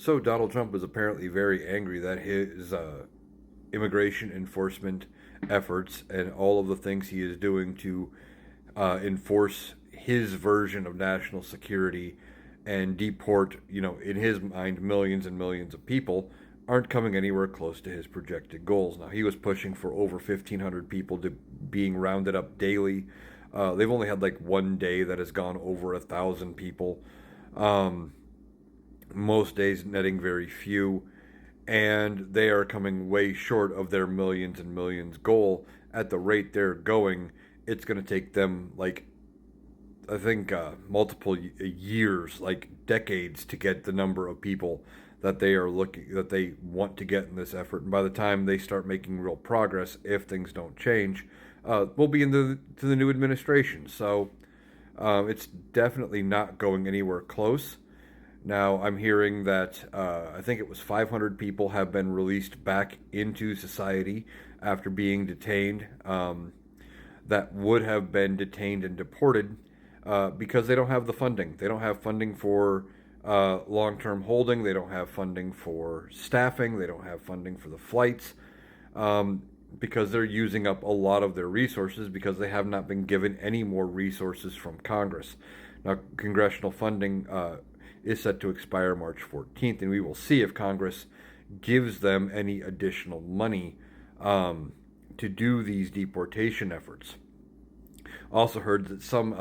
So Donald Trump is apparently very angry that his immigration enforcement efforts and all of the things he is doing to enforce his version of national security and deport, in his mind, millions and millions of people aren't coming anywhere close to his projected goals. Now, he was pushing for over 1,500 people to being rounded up daily. They've only had like one day that has gone over 1,000 people. Um, most days netting very few, and they are coming way short of their millions and millions goal. At the rate they're going, it's going to take them like I think multiple years, like decades, to get the number of people that they want to get in this effort. And by the time they start making real progress, if things don't change, we'll be in the new administration. So it's definitely not going anywhere close. Now, I'm hearing that I think it was 500 people have been released back into society after being detained, that would have been detained and deported because they don't have the funding. They don't have funding for long term holding, they don't have funding for staffing, they don't have funding for the flights. Because they're using up a lot of their resources because they have not been given any more resources from Congress. Now, congressional funding is set to expire March 14th, and we will see if Congress gives them any additional money to do these deportation efforts. Also heard that some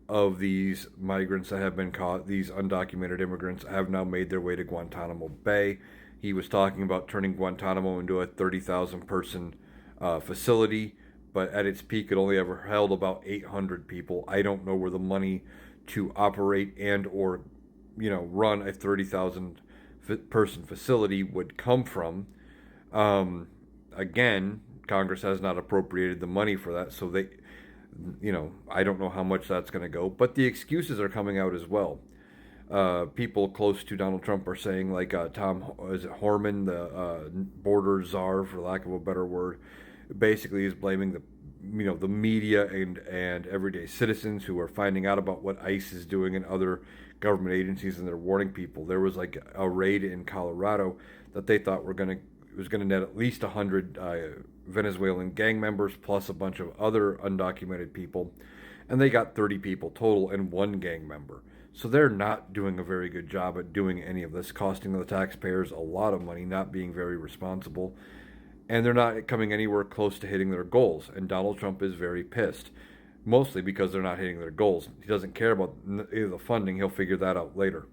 of these migrants that have been caught, these undocumented immigrants, have now made their way to Guantanamo Bay. He was talking about turning Guantanamo into a 30,000 person facility, but at its peak it only ever held about 800 people. I don't know where the money to operate and or run a 30,000 person facility would come from. Again, Congress has not appropriated the money for that, so I don't know how much that's going to go, but the excuses are coming out as well. People close to Donald Trump are saying, like Tom, is it Horman, the border czar, for lack of a better word, basically is blaming the media and everyday citizens who are finding out about what ICE is doing and other government agencies, and they're warning people. There was like a raid in Colorado that they thought was gonna net at least 100 Venezuelan gang members plus a bunch of other undocumented people, and they got 30 people total and one gang member. So they're not doing a very good job at doing any of this, costing the taxpayers a lot of money, not being very responsible, and they're not coming anywhere close to hitting their goals. And Donald Trump is very pissed, mostly because they're not hitting their goals. He doesn't care about the funding. He'll figure that out later.